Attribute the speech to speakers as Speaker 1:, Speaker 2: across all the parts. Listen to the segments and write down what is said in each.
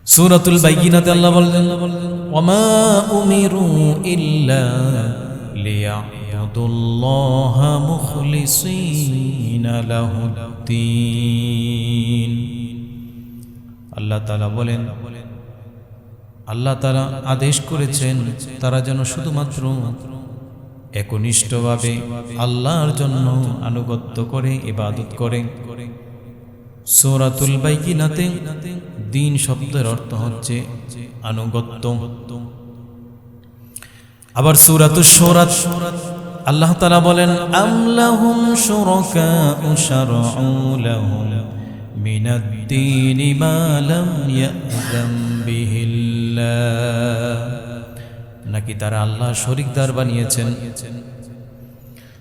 Speaker 1: সূরাতুল বাইয়িনাতে আল্লাহ বলেন, ওয়ামা উমিরু ইল্লা লিয়াবুদুল্লাহা মুখলিসিনা লাহুদ্দীন। আল্লাহ তাআলা বলেন, আল্লাহ তাআলা আদেশ করেছেন তারা যেন শুধুমাত্র একনিষ্ঠভাবে আল্লাহর জন্য আনুগত্য করে ইবাদত করে। সূরাতুল বাইয়িনাতে দ্বীন শব্দের অর্থ হচ্ছে আনুগত্য। আবার সূরাতুশ শুরা আল্লাহ তাআলা বলেন, আম লাহুম শুরাকাউ শারউ লাহুম মিনাদ-দীনি মা লাম ইয়া'যাম বিহিল্লাহ। নাকি তারা আল্লাহ শরীকদার বানিয়েছেন,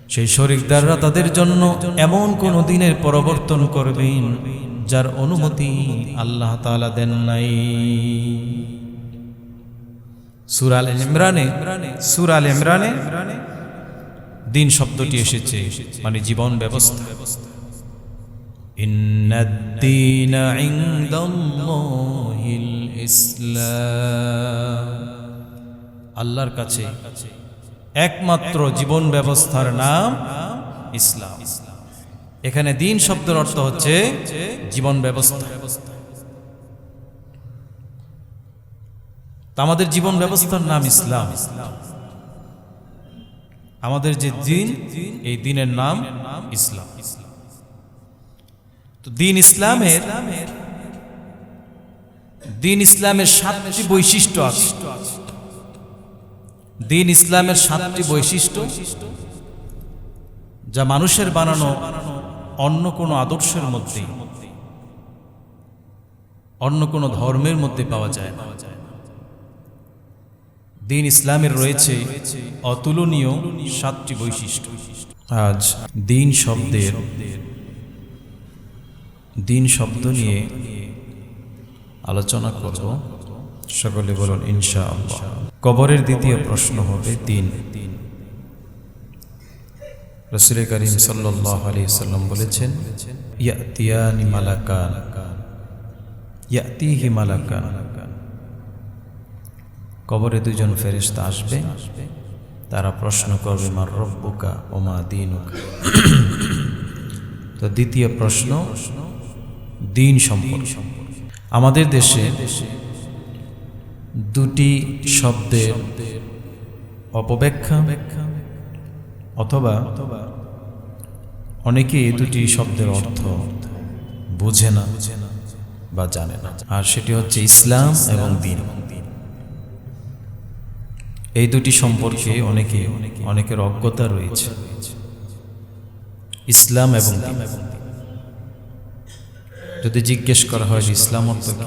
Speaker 1: সেই শরীকদাররা তাদের জন্য এমন কোন দিনের পরিবর্তন করবেন যার অনুমতি আল্লাহ তাআলা দেন নাই। সূরা আল ইমরানে দ্বীন শব্দটি এসেছে মানে জীবন ব্যবস্থা। ইন্নাদ-দীনা ইনদাল্লাহিল ইসলাম। আল্লাহর কাছে একমাত্র জীবন ব্যবস্থার নাম ইসলাম। এখানে দ্বীন শব্দের অর্থ হচ্ছে জীবন ব্যবস্থা। আমাদের জীবন ব্যবস্থার নাম ইসলাম। আমাদের যে দ্বীন, এই দ্বীনের নাম ইসলাম। তো দ্বীন ইসলামের 7টি বৈশিষ্ট্য আছে। দ্বীন ইসলামের 7টি বৈশিষ্ট্য যা মানুষের বানানো অন্য কোনো আদর্শের মধ্যে, অন্য কোনো ধর্মের মধ্যে পাওয়া যায় না। দ্বীন ইসলামের রয়েছে অতুলনীয় 7টি বৈশিষ্ট্য। আজ দ্বীন শব্দ নিয়ে আলোচনা করব। সকলে বলুন ইনশাআল্লাহ। কবরের দ্বিতীয় প্রশ্ন হবে দ্বীন। রাসূল করিম সাল্লাল্লাহু আলাইহি ওয়াসাল্লাম বলেছেন, ইয়াতিহি মালাকান। কবরে দুজন ফেরেশতা আসবে, তারা প্রশ্ন করবে মান রব্বুকা ওয়া মা দীনুকা। তো দ্বিতীয় প্রশ্ন দ্বীন সম্পর্কে। আমাদের দেশে দুটি শব্দের অপব্যাখ্যা অথবা অনেকে দুটি শব্দের অর্থ বুঝে না বা জানে না, আর সেটি হচ্ছে ইসলাম এবং দ্বীন। এই দুটি সম্পর্কে অনেকের অজ্ঞতা রয়েছে। ইসলাম এবং দ্বীন, যদি জিজ্ঞেস করা হয় ইসলাম অর্থ কি,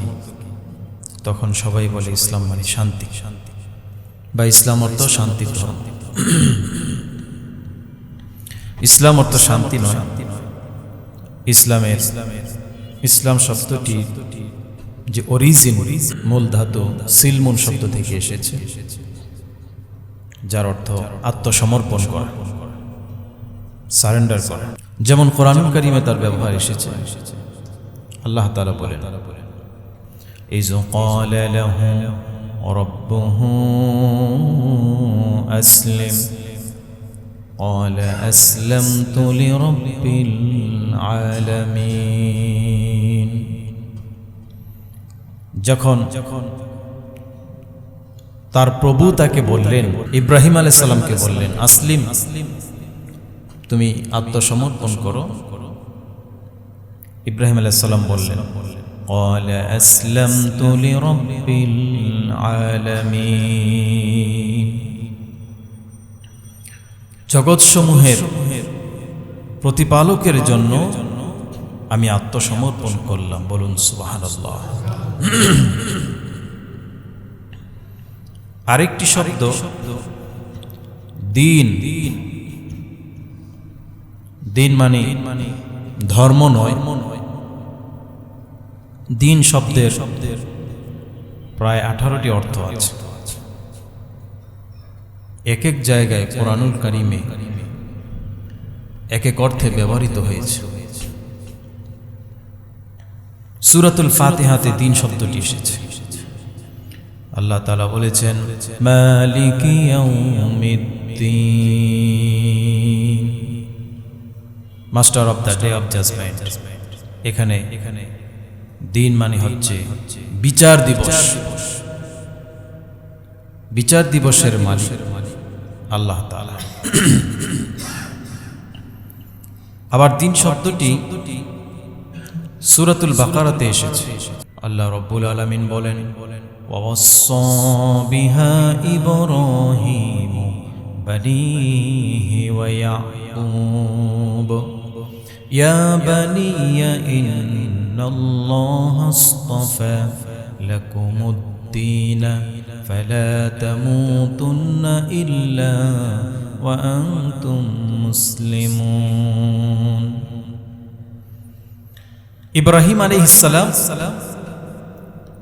Speaker 1: তখন সবাই বলে ইসলাম মানে শান্তি, বা ইসলাম অর্থ শান্তি ধর্ম। ইসলাম অর্থ শান্তি নয়। ইসলাম শব্দটি যে অরিজিন, মূল ধাতু সিলমুন শব্দ থেকে এসেছে, যার অর্থ আত্মসমর্পণ করা, সারেন্ডার করা। যেমন কোরআনুল কারীমে তার ব্যবহার এসেছে। আল্লাহ তাআলা বলেন, ইয ক্বালা লাহু রাব্বুহু আসলিম ক্বালা আসলামতু লিরাব্বিল আলামিন। যখন তার প্রভু তাকে বললেন, ইব্রাহিম আলাইহিস সালামকে বললেন, আসলিম, তুমি আত্মসমর্পণ করো। ইব্রাহিম আলাইহিস সালাম বললেন, ক্বালা আসলামতু লিরাব্বিল আলামিন। জগৎসমূহের প্রতিপালকের জন্য আমি আত্মসমর্পণ করলাম। বলুন সুবহানাল্লাহ। আরেকটি শব্দ দ্বীন। দ্বীন মানে ধর্ম নয়। দ্বীন শব্দের প্রায় 18টি অর্থ আছে। এক এক জায়গায় কোরআনুল কারীমে এক এক অর্থে ব্যবহৃত হয়েছে। সূরাতুল ফাতিহাতে দ্বীন শব্দটি এসেছে। আল্লাহ তাআলা বলেছেন মালিকি ইয়াউমিদ্দিন, master of the day of judgment. এখানে দিন মানে হচ্ছে বিচার দিবস। বিচার দিবসের মালিক আল্লাহ তাআলা। আবার দিন শব্দটি সূরাতুল বাকারাতে এসেছে। আল্লাহ রাব্বুল আলামিন বলেন ওয়াসাসা বিহা ইব্রাহিম বানিহি ওয়া ইয়াকুব ইয়া বানিয়া ইন্নাল্লাহা আসতাফা লাকুমুদ্দীন ফালা তামুতুন্না ইল্লা ওয়া আনতুম মুসলিমুন। ইব্রাহিম আলাইহিস সালাম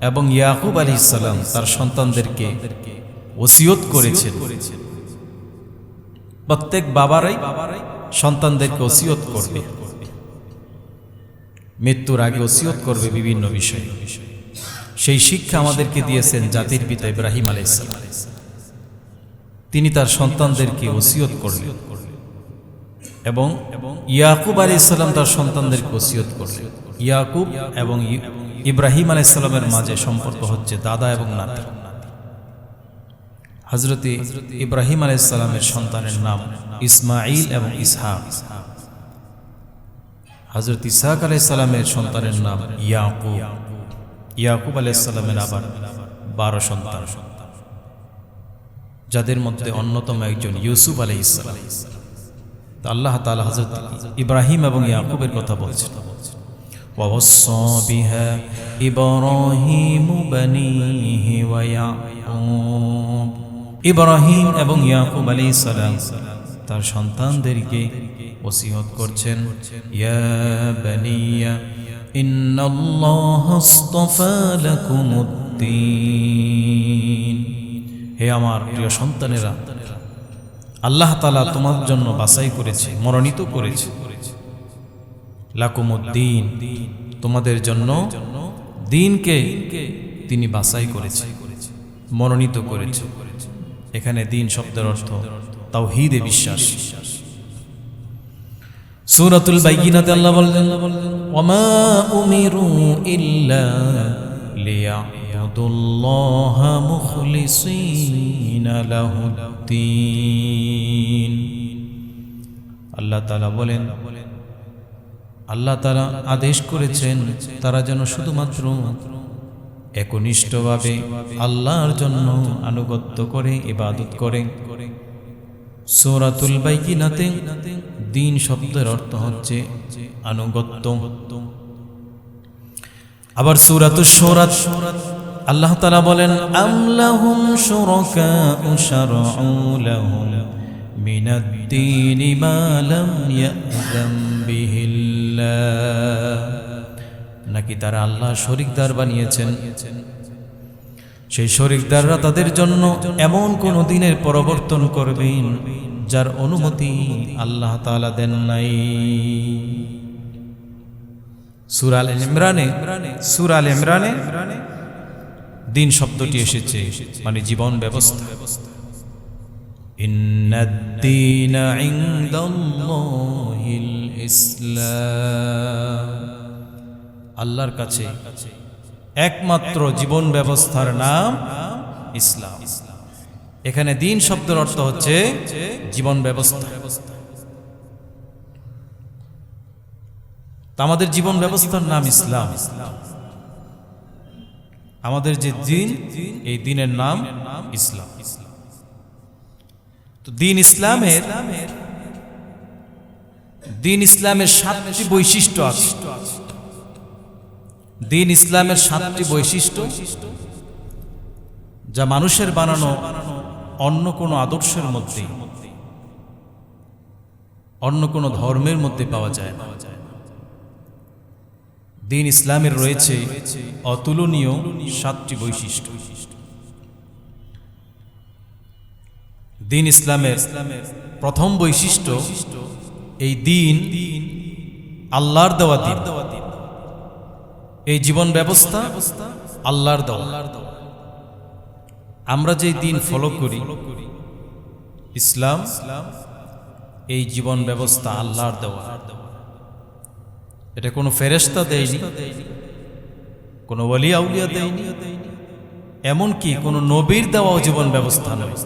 Speaker 1: এবং ইয়াকুব আলাইহিস সালাম তার সন্তানদেরকে ওসিয়ত করেছেন। প্রত্যেক বাবারাই সন্তানদেরকে ওসিয়ত করবে, মৃত্যুর আগে ওসিয়ত করবে বিভিন্ন বিষয়ে। সেই শিক্ষা আমাদেরকে দিয়েছেন জাতির পিতা ইব্রাহিম আলাইহিস সালাম। তিনি তার সন্তানদেরকে ওসিয়ত করলেন এবং ইয়াকুব আলাইহিস সালাম তার সন্তানদেরকে ওসিয়ত করলেন। ইয়াকুব এবং ইব্রাহিম আলাইহিস সালামের মাঝে সম্পর্ক হচ্ছে দাদা এবং নাতি। হযরত ইব্রাহিম আলাইহিস সালামের সন্তানের নাম ইসমাঈল এবং ইসহাক। হযরত ইসহাক আলাইহিস সালামের সন্তানের নাম ইয়াকুব। ইয়াকুব আলাইহিস সালামের আবার 12 সন্তান, যাদের মধ্যে অন্যতম একজন ইউসুফ আলাইহিস সালাম। আল্লাহ তাআলা হযরত ইব্রাহিম এবং ইয়াকুবের কথা বলছেন ওয়াসাসা বিহা ইব্রাহিম বানিহি ওয়া ইয়াকুব। ইব্রাহিম এবং ইয়াকুব আলাইহিস সালাম তার সন্তানদেরকে ওসিয়ত করছেন ইয়া বানিয়া ইন্নাল্লাহা আসতাফা লাকুমুদ্দীন। হে আমার প্রিয় সন্তানেরা, আল্লাহ তাআলা তোমার জন্য বাছাই করেছে, মনোনীত করেছে। লাকুমুদ্দীন, তোমাদের জন্য দ্বীনকে তিনি বাছাই করেছে, মনোনীত করেছে। এখানে দ্বীন শব্দের অর্থ তাওহীদে বিশ্বাস। সূরাতুল বাইয়িনাতে আল্লাহ বলেন ওয়ামা উমিরু ইল্লা লিয়াবুদুল্লাহা মুখলিসিনা লাহুদ্দীন। আল্লাহ তাআলা বলেন, আল্লাহ তাআলা আদেশ করেছেন তারা যেন শুধুমাত্র একনিষ্ঠভাবে আল্লাহর জন্য আনুগত্য করে ইবাদত করে। সূরাতুল বাইয়িনাতে দ্বীন শব্দের অর্থ হচ্ছে আনুগত্য। আবার সূরাতুশ শুরা আল্লাহ তাআলা বলেন আম লাহুম শুরাকাউ শারউ লাহুম মিনাদ-দীনি মা লাম ইয়াযাম বিহিল্লাহ। নাকি তারা আল্লাহ শরীকদার বানিয়েছেন, সেই শরীকদাররা তাদের জন্য এমন কোন দিনের পরিবর্তন করবেন যার অনুমতি আল্লাহ তাআলা দেন নাই। সূরা আল ইমরানে দিন শব্দটি এসেছে মানে জীবন ব্যবস্থা। ইন্নাদ-দীনা ইনদাল্লাহিল ইসলাম। আল্লাহর কাছে একমাত্র জীবন ব্যবস্থার নাম ইসলাম। এখানে দ্বীন শব্দের অর্থ হচ্ছে জীবন ব্যবস্থা। আমাদের জীবন ব্যবস্থার নাম ইসলাম। আমাদের যে দ্বীন, এই দ্বীনের নাম ইসলাম। তো দ্বীন ইসলামের 7টি বৈশিষ্ট্য আছে। দ্বীন ইসলামের 7টি বৈশিষ্ট্য যা মানুষের বানানো অন্য কোনো আদর্শের মধ্যে, অন্য কোনো ধর্মের মধ্যে পাওয়া যায় না। দ্বীন ইসলামের রয়েছে অতুলনীয় 7টি বৈশিষ্ট্য। দ্বীন ইসলামের প্রথম বৈশিষ্ট্য, এই দ্বীন আল্লাহর দেওয়া দ্বীন। এই জীবন ব্যবস্থা আল্লাহর দেওয়া। আমরা যে দিন ফলো করি ইসলাম, এই জীবন ব্যবস্থা আল্লাহর দেওয়া। এটা কোনো ফেরেশতা দেয়নি, কোনো ওলি আউলিয়া দেয়নি, এমনকি কোনো নবীর দেওয়াও জীবন ব্যবস্থা নয়।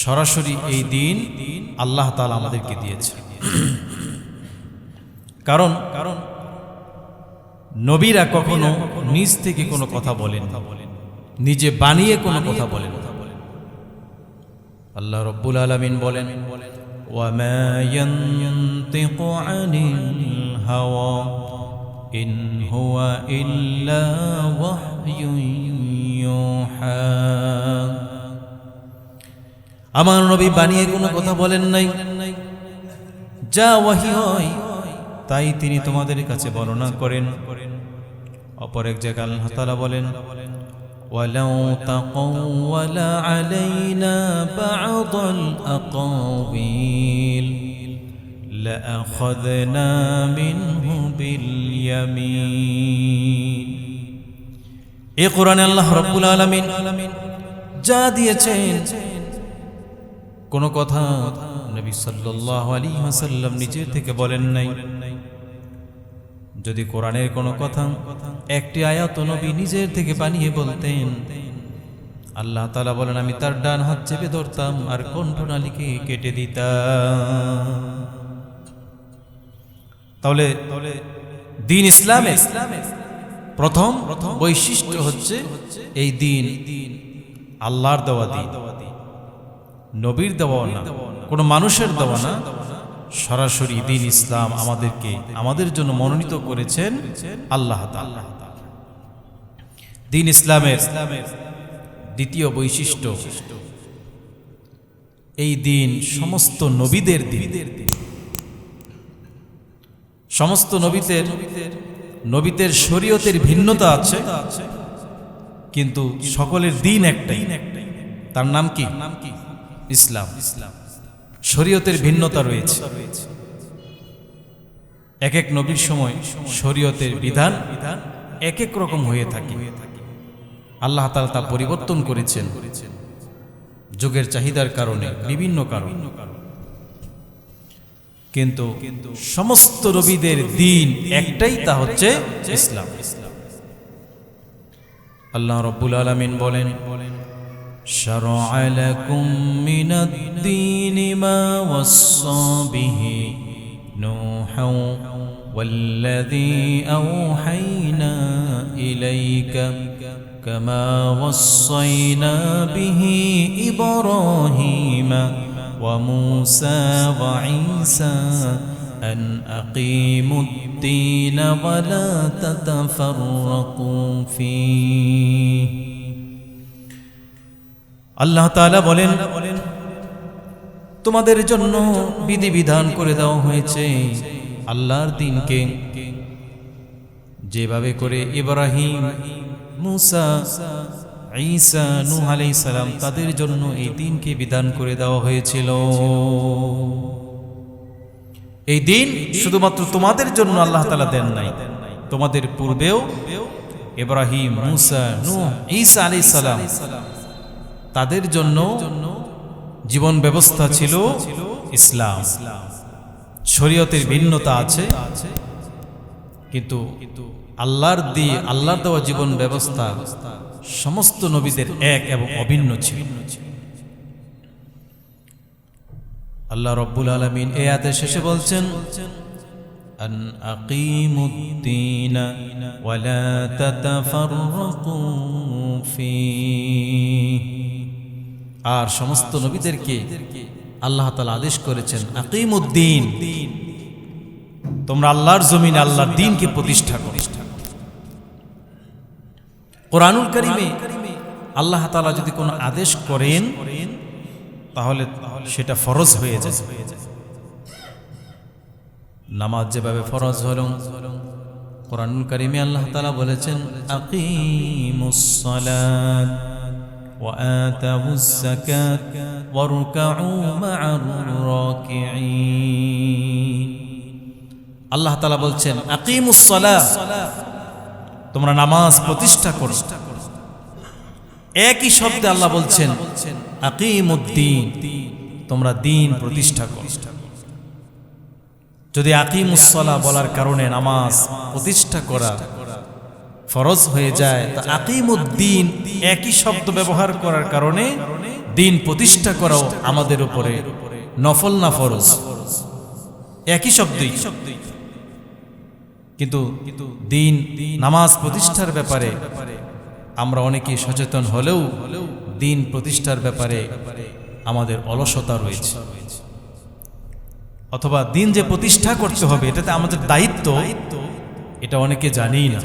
Speaker 1: সরাসরি এই দিন আল্লাহ তাআলা আমাদেরকে দিয়েছে। কারণ নবীরা কখনো নিজ থেকে কোনো কথা বলেন, নিজে বানিয়ে কোনো কথা বলেন। আল্লাহ রাব্বুল আলামিন বলেন, ওয়া মা ইয়ানতিকু আনিল হাওয়া ইন হুয়া ইল্লা ওয়াহয়ুন ইউহা। আমার নবী বানিয়ে কোনো কথা বলেন নাই, যা ওয়াহী হয় তাই তিনি তোমাদের কাছে বর্ণনা করেন। অপর এক জায়গায় আল্লাহ তাআলা বলেন, ওয়ালাউ তাকাওয়ালা আলাইনা বা'দাল আকাওয়িল লাআখাযনা মিনহু বিল ইয়ামিন। এই কোরআনে আল্লাহ রাব্বুল আলামিন যা দিয়েছেন, কোন কথা নবী সাল্লাল্লাহু আলাইহি ওয়াসাল্লাম নিজে থেকে বলেন নাই। যদি কোরআনের কোনো কথা একটি আয়াত নবী নিজের থেকে বানিয়ে বলতেন, আল্লাহ তাআলা বলেন আমি তার ডান হাত চেপে ধরতাম আর কণ্ঠনালীকে কেটে দিতাম। তাহলে দ্বীন ইসলামের প্রথম বৈশিষ্ট্য হচ্ছে এই দ্বীন আল্লাহর দেওয়া দ্বীন, নবীর দেওয়া না, কোনো মানুষের দেওয়া না। সরাসরি দ্বীন ইসলাম আমাদের জন্য মনোনীত করেছেন আল্লাহ তাআলা। দ্বীন ইসলামের দ্বিতীয় বৈশিষ্ট্য, এই দ্বীন সমস্ত নবীদের দ্বীন। সমস্ত নবীদের শরীয়তের ভিন্নতা আছে, কিন্তু সকলের দ্বীন একটাই, তার নাম কি? ইসলাম। শরীয়তের ভিন্নতা রয়েছে, এক এক নবীর সময় শরীয়তের বিধান এক এক রকম হয়ে থাকে। আল্লাহ তাআলা তা পরিবর্তন করেছেন যুগের চাহিদার কারণে, বিভিন্ন কারণ। কিন্তু সমস্ত নবীদের দ্বীন একটাই, তা হচ্ছে ইসলাম। আল্লাহ রাব্বুল আলামিন বলেন, شرع لكم من الدين ما وصى به نوحا والذي أوحينا إليك كما وصينا به إبراهيم وموسى وعيسى أن أقيموا الدين ولا تتفرقوا فيه। আল্লাহ তাআলা বলেন, তোমাদের জন্য বিধিবিধান করে দেওয়া হয়েছে আল্লাহর দ্বীনকে, যেভাবে করে ইব্রাহিম, মুসা, ঈসা, নূহ আলাইহিস সালাম তাদের জন্য এই দ্বীনকে বিধান করে দেওয়া হয়েছিল। এই দ্বীন শুধুমাত্র তোমাদের জন্য আল্লাহ তাআলা দেন নাই, তোমাদের পূর্বেও ইব্রাহিম, মুসা, নূহ, ঈসা আলাইহিস সালাম তাদের জন্য জীবন ব্যবস্থা ছিল ইসলাম। শরীয়তের ভিন্নতা আছে, কিন্তু আল্লাহর দেওয়া জীবন ব্যবস্থা সমস্ত নবীদের এক এবং অভিন্ন ছিল। আল্লাহ রাব্বুল আলামিন এই আয়াতের শেষে বলছেন, আন আকিমুদ্দীনা ওয়া লা তাতাফাররাকু ফীহি। আর সমস্ত নবীদেরকে আল্লাহ তাআলা আদেশ করেছেন, আকিমুদ্দীন, তোমরা আল্লাহর জমিনে আল্লাহর দ্বীনকে প্রতিষ্ঠা করো। কোরআনুল কারীমে আল্লাহ তাআলা যদি কোনো আদেশ করেন তাহলে সেটা ফরজ হয়ে যায়। নামাজ যেভাবে ফরজ হলো, কোরআনুল কারীমে আল্লাহ তাআলা বলেছেন, আকিমুস সালাত ওয়া আতাউজ যাকাত ওয়ারকাউ মা'আর রাকিঈন। আল্লাহ তাআলা বলছেন, আকিমুস সালাত, তোমরা নামাজ প্রতিষ্ঠা করো। একই শব্দে আল্লাহ বলছেন আকিমুদ্দিন, তোমরা দিন প্রতিষ্ঠা করো। যদি আকিমুসসালাহ বলার কারণে নামাজ প্রতিষ্ঠা করা ফরজ হয়ে যায়, তা আকিমুদ্দিন একই শব্দ ব্যবহার করার কারণে দিন প্রতিষ্ঠা করাও আমাদের উপরে নফল না ফরজ? একই শব্দই, কিন্তু দিন নামাজ প্রতিষ্ঠার ব্যাপারে আমরা অনেকেই সচেতন হলেও দিন প্রতিষ্ঠার ব্যাপারে আমাদের অলসতা রয়েছে, অথবা দিন যে প্রতিষ্ঠা করতে হবে এটাতে আমাদের দায়িত্ব, এটা অনেকে জানেই না।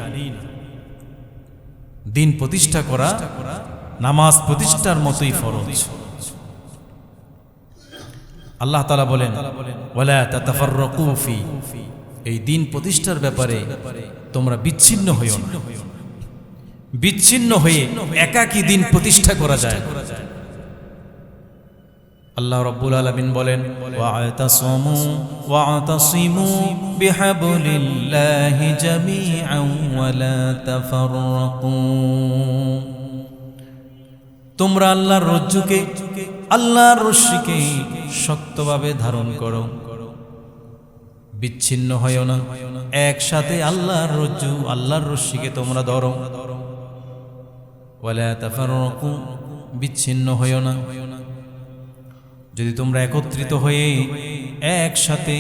Speaker 1: দিন প্রতিষ্ঠা করা নামাজ প্রতিষ্ঠার মতোই ফরজ। আল্লাহ তাআলা বলেন ওয়ালা তাতাফাররাকু ফি, এই দিন প্রতিষ্ঠার ব্যাপারে তোমরা বিচ্ছিন্ন হইও না। বিচ্ছিন্ন হয়ে একাকী দিন প্রতিষ্ঠা করা যায়। আল্লাহ রাব্বুল আলামিন বলেন ওয়া'তাসিমু বিহাবলিল্লাহি জামিআন ওয়া লা তাফাররাকু, তোমরা আল্লাহর রজ্জুকে, আল্লাহর রশ্মিকে শক্তভাবে ধারণ করো, বিচ্ছিন্ন হইও না, একসাথে আল্লাহর রজ্জু, আল্লাহর রশ্মিকে তোমরা ধরো। ওয়ালা তাফাররাকু, বিচ্ছিন্ন হইও না। যদি তোমরা একত্রিত হয়ে একসাথে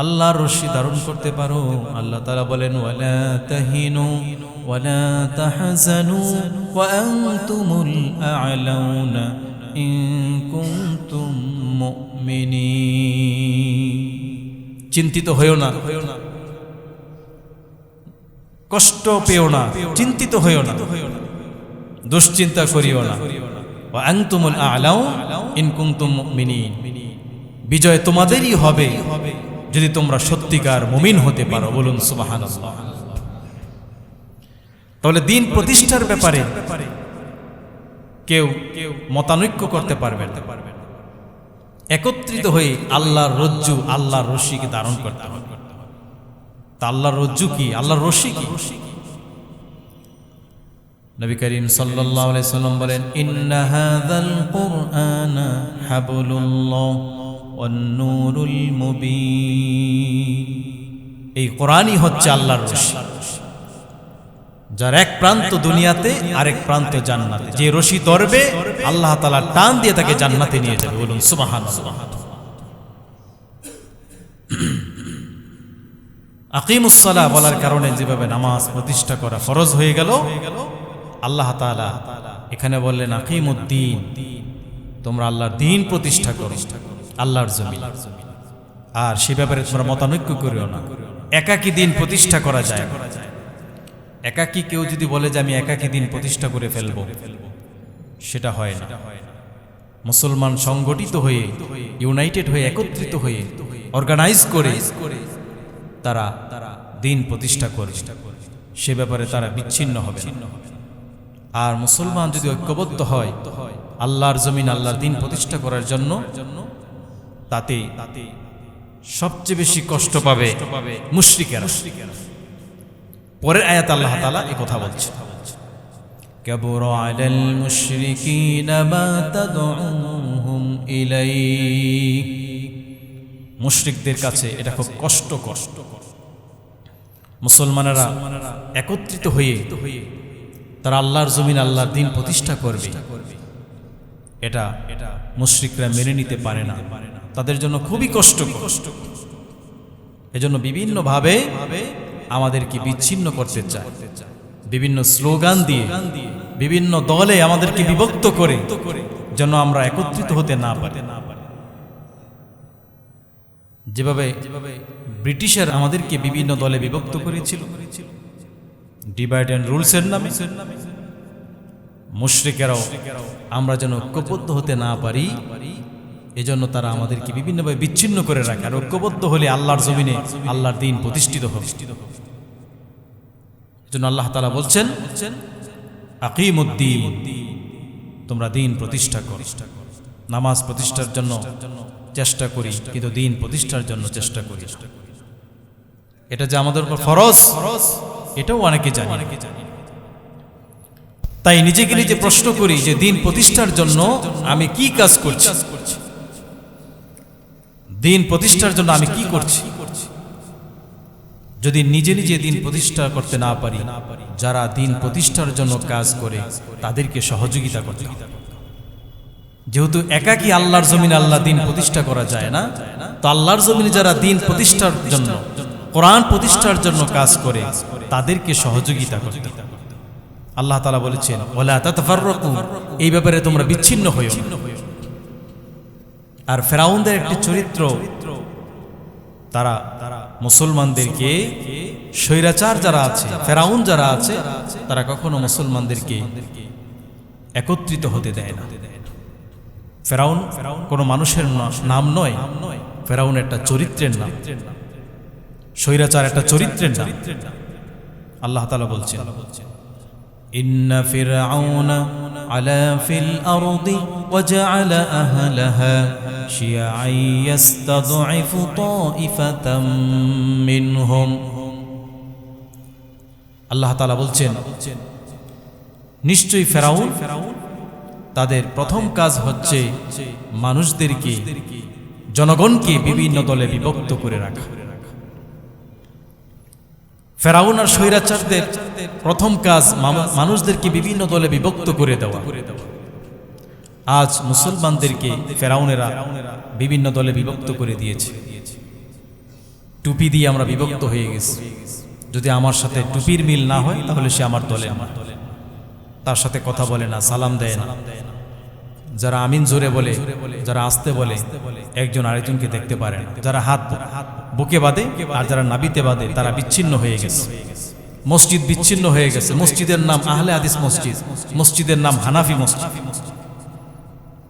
Speaker 1: আল্লাহর রশ্মি ধারণ করতে পারো, আল্লাহ তাআলা বলেন ওয়ালা তাহিনু ওয়ালা তাহজানু ওয়া আনতুমুল আ'লাউনা ইন কুনতুম মুমিনিন। চিন্তিত হইও না, কষ্ট পেও না, চিন্তিত হইও না, দুশ্চিন্তা করিও না। ওয়া আনতুমুল আ'লাউ ইন কুনতুম মুমিনিন, বিজয় তোমাদেরই হবে যদি তোমরা সত্যিকার মুমিন হতে পারো। বলুন সুবহানাল্লাহ। তাহলে দিন প্রতিষ্ঠার ব্যাপারে কেউ মতানৈক্য করতে পারবে না, একত্রিত হয়ে আল্লাহর রজ্জু, আল্লাহর রশ্মিকে ধারণ করতে হবে। তা আল্লাহর রজ্জু কি, আল্লাহর রশ্মি কি? নবী করিম সাল্লাল্লাহু আলাইহি সাল্লাম বলেন ইন্না হাযাল কুরআনা হাবলুল্লাহ ওয়ান নূরুল মুবিন, এই কোরআনই হচ্ছে আল্লাহর রশি, যার এক প্রান্ত দুনিয়াতে আরেক প্রান্ত জান্নাতে। যে রশি ধরবে আল্লাহ তাআলা টান দিয়ে তাকে জান্নাতে নিয়ে যাবে। বলুন সুবহানাল্লাহ। আকিমুসসালাহ বলার কারণে যেভাবে নামাজ প্রতিষ্ঠা করা ফরজ হয়ে গেল, আল্লাহ তাআলা এখানে বললেন আকিমুদ্দিন, তোমরা আল্লাহর দ্বীন প্রতিষ্ঠা করো আল্লাহর জমিন। আর সে ব্যাপারে তোমরা মতানৈক্য করিও না। একাকী দিন প্রতিষ্ঠা করা যায়। একাকী কেউ যদি বলে যে আমি একাকী দিন প্রতিষ্ঠা করে ফেলবো, সেটা হয় না। মুসলমান সংগঠিত হয়ে, ইউনাইটেড হয়ে, একত্রিত হয়ে, অর্গানাইজ করে তারা দিন প্রতিষ্ঠা করে, সে ব্যাপারে তারা বিচ্ছিন্ন হবে। আর মুসলমান যদি ঐক্যবদ্ধ হয় আল্লাহর জমিন, আল্লাহর দিন প্রতিষ্ঠা করার জন্য, তাতে সবচেয়ে বেশি কষ্ট পাবে মুশরিকেরা। পরের আয়াত আল্লাহ তাআলা এই কথা বলছে কাবুরা আলাল মুশরিকিনা মা তাদউহুম ইলাইহি, মুশরিকদের কাছে এটা খুব কষ্টকর। মুসলমানেরা একত্রিত হয়ে তারা আল্লাহর জমিন, আল্লাহর দ্বীন প্রতিষ্ঠা করবে, এটা মুশরিকরা মেনে নিতে পারে না, তাদের জন্য খুবই কষ্টকর। এজন্য বিভিন্ন ভাবে আমাদেরকে বিচ্ছিন্ন করতে চায়, বিভিন্ন স্লোগান দিয়ে, বিভিন্ন দলে আমাদেরকে বিভক্ত করে, যেন আমরা একত্রিত হতে না পারি। যেভাবে ব্রিটিশের আমাদেরকে বিভিন্ন দলে বিভক্ত করেছিল, ডিভাইড অ্যান্ড রুলসের নামে, মুশরিকেরাও আমরা যেন ঐক্যবদ্ধ হতে না পারি, এজন্য তারা আমাদেরকে বিভিন্নভাবে বিচ্ছিন্ন করে রাখে। আর ঐক্যবদ্ধ হলে আল্লাহর জমিনে আল্লাহর দ্বীন প্রতিষ্ঠিত হবে। এজন্য আল্লাহ তাআলা বলছেন আকিমুদ্দিন, তোমরা দ্বীন প্রতিষ্ঠা করো। নামাজ প্রতিষ্ঠার জন্য চেষ্টা করি, কিন্তু দ্বীন প্রতিষ্ঠার জন্য চেষ্টা করি। এটা যে আমাদের উপর ফরজ, এটাও অনেকে জানে। তাই নিজেকে নিজে প্রশ্ন করি যে দিন প্রতিষ্ঠার জন্য আমি কি কাজ করছি, দিন প্রতিষ্ঠার জন্য আমি কি করছি। যদি নিজে নিজে দিন প্রতিষ্ঠা করতে না পারি, যারা দিন প্রতিষ্ঠার জন্য কাজ করে তাদেরকে সহযোগিতা করতে হবে। যেহেতু একাকী আল্লাহর জমিনে আল্লাহ দিন প্রতিষ্ঠা করা যায় না, তো আল্লাহর জমিনে যারা দিন প্রতিষ্ঠার জন্য, কোরআন প্রতিষ্ঠার জন্য কাজ করে তাদেরকে সহযোগিতা করতে হবে। আল্লাহ তাআলা বলেছেন ওয়ালা তাতাফাররাকু, এই ব্যাপারে তোমরা বিচ্ছিন্ন হইও না। আর ফেরাউনদের একটি চরিত্র, তারা মুসলমানদেরকে, স্বৈরাচার যারা আছে, ফেরাউন যারা আছে, তারা কখনো মুসলমানদেরকে একত্রিত হতে দেয় না। ফেরাউন কোনো মানুষের নাম নয়, ফেরাউন একটা চরিত্রের নাম, স্বৈরাচার একটা চরিত্রের নাম। আল্লাহ তাআলা বলছেন ইন্না ফিরআউনা আলা ফিল আরদি ওয়াজআলা আহলাহা শিয়াআন ইস্তাদঈফু তাঈফাতাম মিনহুম। আল্লাহ তাআলা বলছেন নিশ্চয়ই ফেরাউন তাদের প্রথম কাজ হচ্ছে মানুষদেরকে, জনগণকে বিভিন্ন দলে বিভক্ত করে রাখা। ফেরাউন আর স্বৈরাচারদের প্রথম কাজ মানুষদেরকে বিভিন্ন দলে বিভক্ত করে দেওয়া। আজ মুসলমানদেরকে ফেরাউনেরা বিভিন্ন দলে বিভক্ত করে দিয়েছে। টুপি দিয়ে আমরা বিভক্ত হয়ে গেছি। যদি আমার সাথে টুপির মিল না হয় তাহলে সে আমার দলে না, তার সাথে কথা বলে না, সালাম দেয় না। যারা আমিন জোরে বলে, যারা আস্তে বলে, একজন আরেকজনকে দেখতে পারে না। যারা হাত বুকে বাঁধে আর যারা নাবিতে বাঁধে, তারা বিচ্ছিন্ন হয়ে গেছে। মসজিদ বিচ্ছিন্ন হয়ে গেছে। মসজিদের নাম আহলে হাদিস মসজিদ, মসজিদের নাম হানাফি মসজিদ।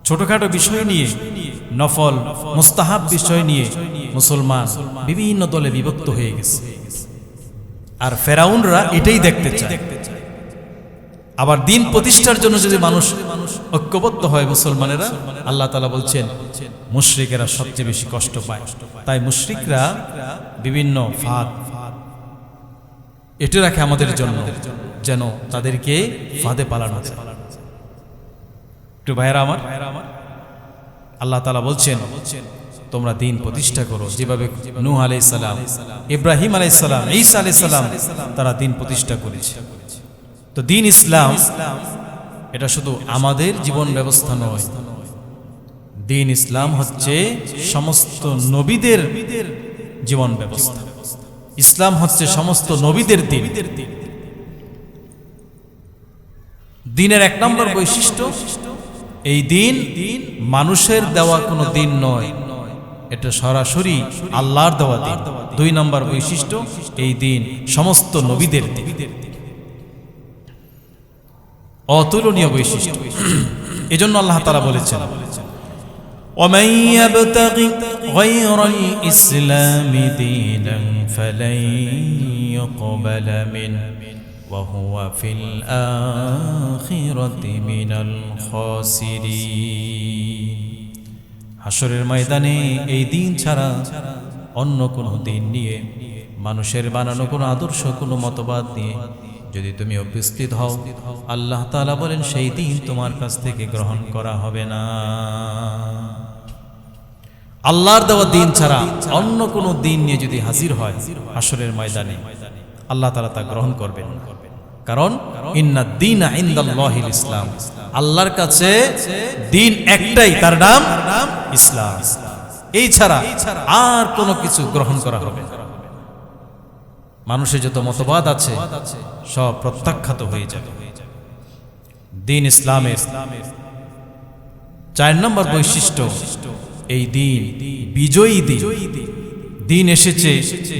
Speaker 1: ছোটখাটো বিষয় নিয়ে, নফল মুস্তাহাব বিষয় নিয়ে মুসলমান বিভিন্ন দলে বিভক্ত হয়ে গেছে। আর ফেরাউনরা এটাই দেখতে চায়। আবার দিন প্রতিষ্ঠার জন্য যদি মানুষ ঐক্যবদ্ধ হয় মুসলমানেরা, আল্লাহ তাআলা বলছেন মুশরিকেরা সবচেয়ে বেশি কষ্ট পায়। তাই মুশরিকরা বিভিন্ন ফাঁদ এঁটে রাখে আমাদের জন্য, যেন তাদেরকে ফাঁদে পালানো যায়। একটু ভাইয়েরা আমার, আল্লাহ তাআলা বলছেন তোমরা দিন প্রতিষ্ঠা করো, যেভাবে নূহ আলাইহিস সালাম, ইব্রাহিম আলাইহিস সালাম, ঈসা আলাইহিস সালাম তারা দিন প্রতিষ্ঠা করেছে। তো দিন ইসলাম এটা শুধু আমাদের জীবন ব্যবস্থা নয়, দিন ইসলাম হচ্ছে সমস্ত নবীদের জীবন ব্যবস্থা। ইসলাম হচ্ছে সমস্ত নবীদের দিন। দিনের এক নম্বর বৈশিষ্ট্য, এই দিন মানুষের দেওয়া কোনো দিন নয়, এটা সরাসরি আল্লাহর দেওয়া দিন। দুই নম্বর বৈশিষ্ট্য, এই দিন সমস্ত নবীদের দিন, অতুলনীয় বৈশিষ্ট্য। এজন্য আল্লাহ তাআলা বলেছেন وَمَن يَبْتَغِ غَيْرَ الْإِسْلَامِ دِينًا فَلَن يُقْبَلَ مِنْهُ وَهُوَ فِي الْآخِرَةِ مِنَ الْخَاسِرِينَ। হাশরের ময়দানে এই দিন ছাড়া অন্য কোনো দিন নিয়ে, মানুষের বানানো কোনো আদর্শ, কোনো মতবাদ নিয়ে যদি তুমি উপস্থিত হও, আল্লাহ তাআলা বলেন সেই দিন তোমার কাছ থেকে গ্রহণ করা হবে না। আল্লাহর দেওয়া দিন ছাড়া অন্য কোনো দিন নিয়ে যদি হাজির হয় হাশরের ময়দানে, আল্লাহ তাআলা তা গ্রহণ করবেন না। কারণ ইন্নাদ দীনা ইনদাল্লাহিল ইসলাম, আল্লাহর কাছে দিন একটাই, তার নাম ইসলাম। এই ছাড়া আর কোনো কিছু গ্রহণ করা হবে না। মানুষের যত মতবাদ আছে সব প্রত্যাখ্যাত হয়ে যাবে। দিন ইসলামের 4 নম্বর বৈশিষ্ট্য, এই দিন বিজয়ী দিন। দিন এসেছে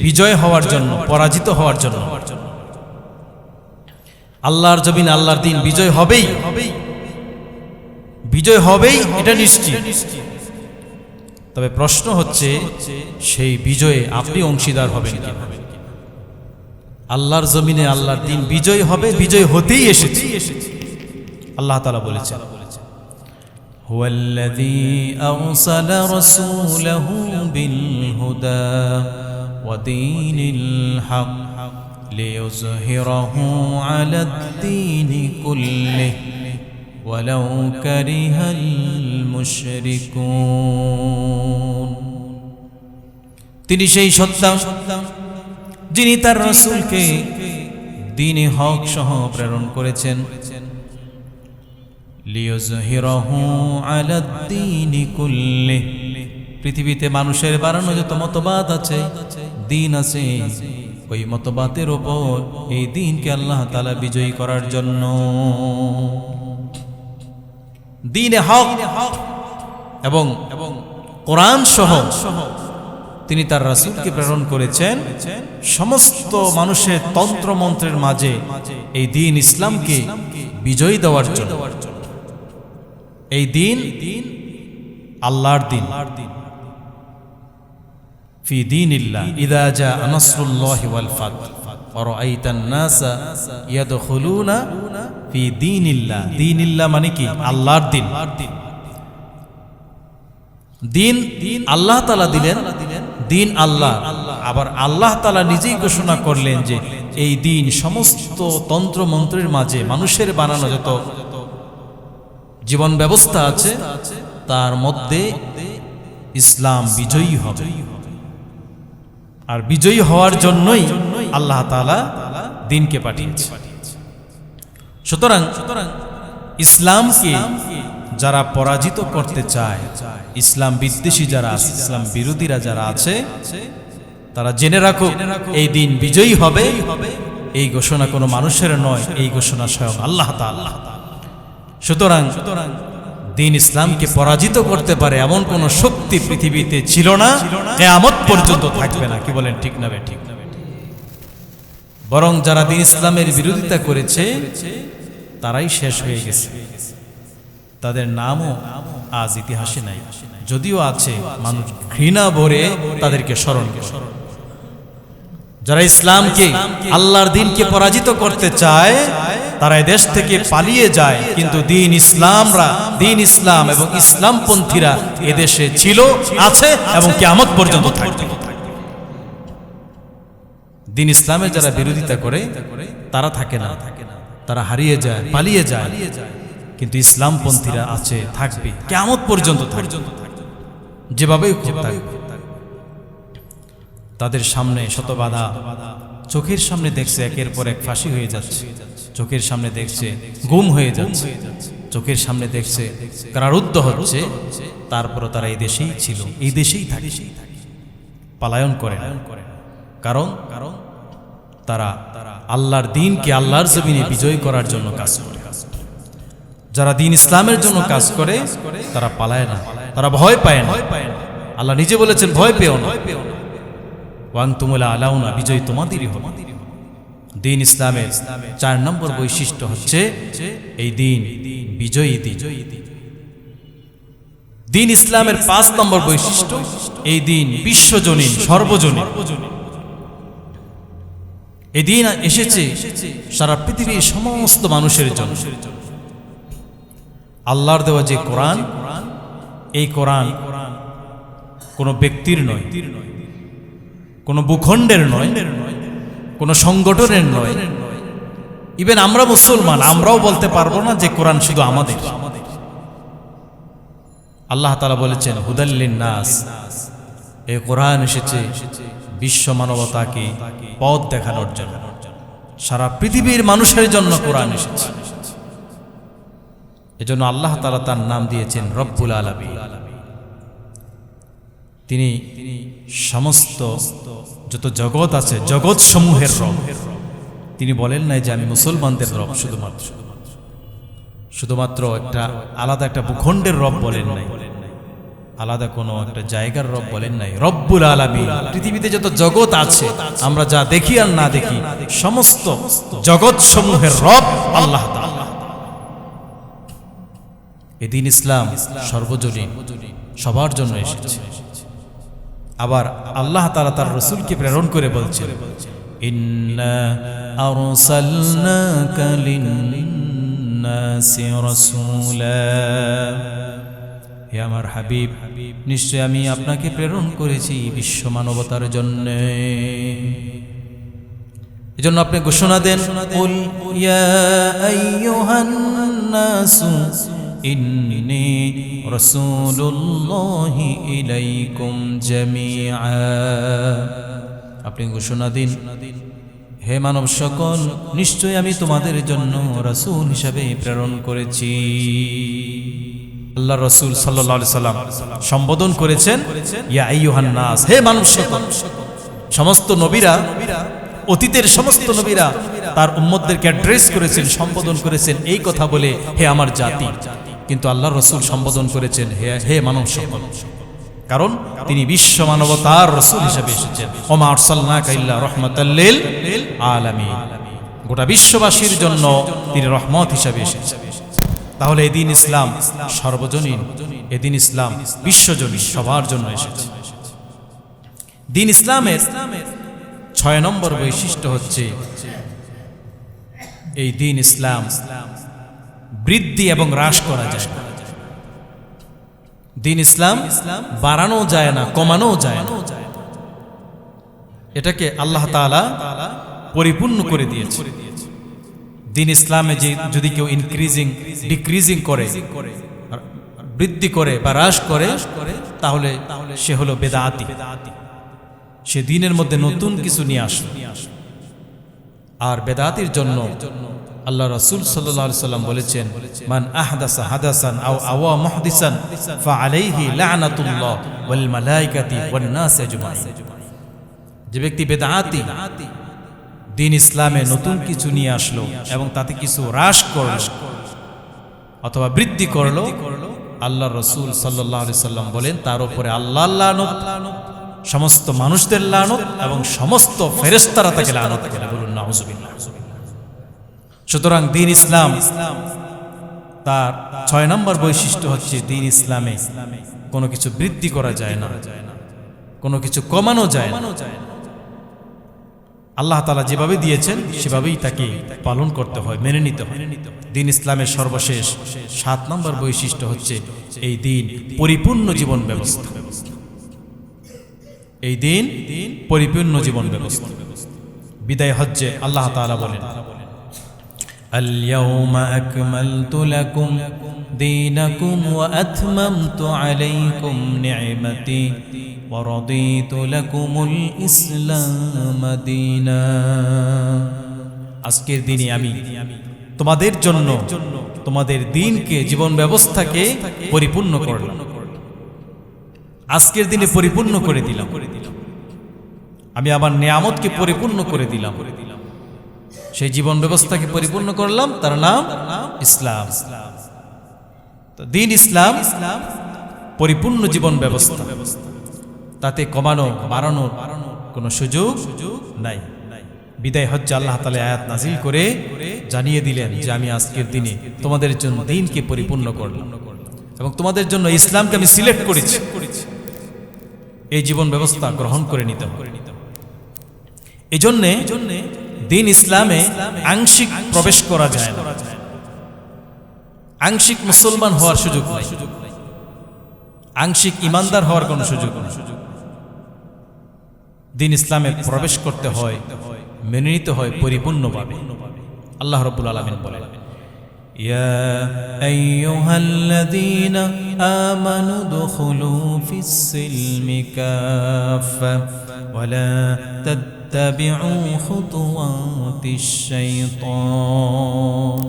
Speaker 1: বিজয় হওয়ার জন্য, পরাজিত হওয়ার জন্য। আল্লাহর জমিন, আল্লাহর দিন বিজয় হবেই, বিজয় হবেই, এটা নিশ্চিত। তবে প্রশ্ন হচ্ছে সেই বিজয়ে আপনি অংশীদার হবেন কিনা। আল্লাহর জমিনে আল্লাহর দিন বিজয় হবে, বিজয় হতেই এসেছে। আল্লাহ তাআলা বলেছেন হুয়াল্লাযী আরসালা রাসূলাহু বিল হুদা ওয়া দীনিল হক লিইয়ুযহিরাহু আলাদ-দীনি কুল্লিহি ওয়ালাউ কারিহাল মুশরিকুন। তিনি সেই সত্তা যিনি তার রাসূলকে দ্বীনে হক সহ প্রেরণ করেছেন। লিইয়ুযহিরাহু আলাদ-দীনি কুল্লিহি, পৃথিবীতে মানুষের বানানো যত মতবাদ আছে, দ্বীন আছে, ওই মতবাদের উপর এই দ্বীনকে আল্লাহ তাআলা বিজয়ী করার জন্য দ্বীনে হক এবং কোরআন সহ তিনি তার রাসূলকে প্রেরণ করেছেন সমস্ত মানুষের তন্ত্রমন্ত্রের মাঝে এই দ্বীন ইসলামকে বিজয়ী দেওয়ার জন্য। এই দ্বীন আল্লাহর দ্বীন। ফি দীনিল্লাহ ইযা জা নাসরুল্লাহি ওয়াল ফাত ওয়া রাআইতান নাসা ইয়াদখুলুনা ফি দীনিল্লাহ। দীনিল্লাহ মানে কি? আল্লাহর দ্বীন। দ্বীন আল্লাহ তাআলা দিলেন, দ্বীন আল্লাহ। আবার আল্লাহ তাআলা নিজেই ঘোষণা করলেন যে এই দ্বীন সমস্ত তন্ত্র মন্ত্রের মাঝে মানুষের বানানো যত জীবন ব্যবস্থা আছে তার মধ্যে ইসলাম বিজয়ী হবে। আর বিজয়ী হওয়ার জন্যই আল্লাহ তাআলা দ্বীনকে পাঠিয়েছেন। সুতরাং ইসলামকে যারা পরাজিত করতে চায়, ইসলাম বিদ্বেষী যারা আছে, ইসলাম বিরোধীরা যারা আছে, তারা জেনে রাখো এই দিন বিজয়ী হবে। এই ঘোষণা কোনো মানুষের নয়, এই ঘোষণা স্বয়ং আল্লাহ তাআলা। সুতরাং দ্বীন ইসলামকে পরাজিত করতে পারে এমন কোন শক্তি পৃথিবীতে ছিল না, কিয়ামত পর্যন্ত থাকবে না। কি বলেন, ঠিক না ঠিক? বরং যারা দ্বীন ইসলামের বিরোধিতা করেছে তারাই শেষ হয়ে গেছে, তাদের নামও আজ ইতিহাসে নাই। যদিও আছে, মানুষ ঘৃণা ভরে তাদেরকে স্মরণ করে। যারা ইসলামকে, আল্লাহর দ্বীনকে পরাজিত করতে চায় তারা দেশ থেকে পালিয়ে যায়, কিন্তু দ্বীন ইসলাম এবং ইসলামপন্থীরা এদেশে ছিল, আছে এবং কিয়ামত পর্যন্ত থাকবে। দ্বীন ইসলামের যারা বিরোধিতা করে তারা থাকে না, তারা হারিয়ে যায়, পালিয়ে যায়, কিন্তু ইসলামপন্থীরা আছে, থাকবে, কিয়ামত পর্যন্ত থাকবে। যেভাবেই থাকবে। তাদের সামনে শত বাধা, চোখের সামনে দেখছে একের পর এক ফাঁসি হয়ে যাচ্ছে, চোখের সামনে দেখছে গুম হয়ে যাচ্ছে, চোখের সামনে দেখছে কারারুদ্ধ হচ্ছে, তারপর তারা এই দেশেই ছিল, এই দেশেই থাকে, পলায়ন করে না। কারণ তারা আল্লাহর দ্বীনকে আল্লাহর জমিনে বিজয় করার জন্য কাজ করে। যারা দ্বীন ইসলামের জন্য কাজ করে তারা পালায় না, তারা ভয় পায় না। আল্লাহ নিজে বলেছেন, ভয় পেও না, ওয়ান্তুমুল আলাউনা, বিজয় তোমাদেরই হবে। দ্বীন ইসলামের 4 নম্বর বৈশিষ্ট্য হচ্ছে এই দ্বীন বিজয়ী দ্বীন। দ্বীন ইসলামের 5 নম্বর বৈশিষ্ট্য, এই দ্বীন বিশ্বজনীন, সর্বজনীন। এই দ্বীন এসেছে সারা পৃথিবীর সমস্ত মানুষের জন্য। আল্লাহর দেওয়া যে কোরআন, এই কোরআন কোনো ব্যক্তির নয়, কোনো ভূখণ্ডের নয়, কোনো সংগঠনের নয়। ইভেন আমরা মুসলমান, আমরাও বলতে পারবো না যে কোরআন শুধু আমাদের। আল্লাহ তাআলা বলেছেন, হুদাল্লিন নাস, এই কোরআন এসেছে বিশ্ব মানবতাকে পথ দেখানোর জন্য। সারা পৃথিবীর মানুষের জন্য কোরআন এসেছে। এজন্য আল্লাহ তাআলা তার নাম দিয়েছেন রব্বুল আলামিন। তিনি সমস্ত যত জগৎ আছে, জগৎ সমূহের রব। তিনি বলেন নাই যে আমি মুসলমানদের রব শুধুমাত্র একটা আলাদা একটা ভূখণ্ডের রব বলেন নাই, আলাদা কোনো একটা জায়গার রব বলেন নাই। রব্বুল আলামিন, পৃথিবীতে যত জগৎ আছে, আমরা যা দেখি আর না দেখি, সমস্ত জগৎ সমূহের রব আল্লাহ তাআলা। এই দ্বীন ইসলাম সর্বজনীন, সবার জন্য এসেছে। আবার আল্লাহ তাআলা তার রাসূলকে প্রেরণ করে বলছেন, ইন্না আরসালনাকা লিন-নাসি রাসূলা, হে আমার হাবিব, নিশ্চয় আমি আপনাকে প্রেরণ করেছি বিশ্ব মানবতার জন্য। এজন্য আপনি ঘোষণা দেন, কুল ইয়া আইয়ুহান নাসু ইন্নী রাসূলুল্লাহি ইলাইকুম জামিআ। আপনি ঘোষণা দিন, হে মানব সকল, নিশ্চয় আমি তোমাদের জন্য রাসূল হিসাবে প্রেরণ করেছি। আল্লাহ রাসূল সাল্লাল্লাহু আলাইহি সাল্লাম সম্বোধন করেছেন ইয়া আইয়ুহান নাস, হে মানব সকল। সমস্ত নবীরা, অতীতের সমস্ত নবীরা তার উম্মতদেরকে অ্যাড্রেস করেছেন, সম্বোধন করেছেন এই কথা বলে, হে আমার জাতি। কিন্তু আল্লাহ রাসূল সম্বোধন করেছেন হে মানব সকল, কারণ তিনি বিশ্ব মানবতার রাসূল হিসেবে এসেছেন। ওমা আরসালনাকা ইল্লা রাহমাতাল লিল আলামিন, গোটা বিশ্ববাসীর জন্য তিনি রহমত হিসেবে এসেছেন। তাহলে এই দিন ইসলাম সর্বজনীন, এই দিন ইসলাম বিশ্বজনীন, সবার জন্য এসেছে। দিন ইসলামের 6 নম্বর বৈশিষ্ট্য হচ্ছে এই দিন ইসলাম বৃদ্ধি এবং হ্রাস করা যায়। দিন ইসলাম বাড়ানো যায় না, কমানো যায় না, এটাকে আল্লাহ তাআলা পরিপূর্ণ করে দিয়েছে। দিন ইসলামে যে যদি কেউ ইনক্রিজিং ডিক্রিজিং করে, বৃদ্ধি করে বা হ্রাস করে, তাহলে সে হলো বেদাতি, সে দিনের মধ্যে নতুন কিছু নিয়ে আসলো। আর বেদাতির জন্য আল্লাহ রাসূল সাল্লাল্লাহু আলাইহি সাল্লাম বলেছেন, মান আহদাসা হাদাসান আও আওয়া মুহদিসান ফাআলাইহি লা'নাতুল্লাহ ওয়াল মালায়েকাতি ওয়ান নাস আজমাইন। যে ব্যক্তি বেদাতি, দিন ইসলামে নতুন কিছু নিয়ে আসলো এবং তাতে কিছু হ্রাস করলো অথবা বৃদ্ধি করলো, আল্লাহ রাসূল সাল্লাল্লাহু আলাইহি সাল্লাম বলেন তার উপরে আল্লাহর লানত, সমস্ত মানুষদের লানত এবং সমস্ত ফেরেশতারা তাকে লানত করে। বলুন নাউযুবিল্লাহ। সুতরাং দিন ইসলাম তার 6 নম্বর বৈশিষ্ট্য হচ্ছে দিন ইসলামে কোনো কিছু বৃদ্ধি করা যায় না, কোনো কিছু কমানো যায় না। আল্লাহ তাআলা যেভাবে দিয়েছেন সেভাবেই তাকে পালন করতে হয়, মেনে নিতে হয়। দিন ইসলামের সর্বশেষ 7 নম্বর বৈশিষ্ট্য হচ্ছে এই দিন পরিপূর্ণ জীবন ব্যবস্থা। এই দিন পরিপূর্ণ জীবন ব্যবস্থা। বিদায় হজ্জে আল্লাহ তাআলা বলেন, আল-ইয়াওমা আকমালতু লাকুম দীনাকুম ওয়া আতমামতু আলাইকুম নি'মাতি ওয়া রাদিতু লাকুমুল ইসলাম দীনা। আজকের দিনে আমি তোমাদের জন্য তোমাদের দিনকে, জীবন ব্যবস্থাকে পরিপূর্ণ করলাম। আজকের দিনে পরিপূর্ণ করে দিলাম, আমি আমার নিয়ামতকে পরিপূর্ণ করে দিলাম, সেই জীবন ব্যবস্থাকে পরিপূর্ণ করলাম, তার নাম ইসলাম। তো দিন ইসলাম পরিপূর্ণ জীবন ব্যবস্থা, তাতে কমানো বাড়ানো কোনো সুযোগ নাই। বিদায় হজ্জে আল্লাহ তাআলা আয়াত নাজিল করে জানিয়ে দিলেন যে আমি আজকের দিনে তোমাদের জন্য দিনকে পরিপূর্ণ করলাম এবং তোমাদের জন্য ইসলামকে আমি সিলেক্ট করেছি। এই জীবন ব্যবস্থা গ্রহণ করে নিতে হবে। এজন্যে দিন ইসলামে আংশিক প্রবেশ করা যায় না, আংশিক মুসলমান হওয়ার সুযোগ নাই, আংশিক ইমানদার হওয়ার কোনো সুযোগ নেই। দিন ইসলামে প্রবেশ করতে হয়, মেনে নিতে হয় পরিপূর্ণভাবে। আল্লাহ রাব্বুল আলামিন বলেন, ইয়া আইয়ুহাল্লাযীনা আমানু দুখুলু ফিস-সিলমি কাফা ওয়া লা তাত্তাবিউ খুতুওয়াতিশ শাইতান।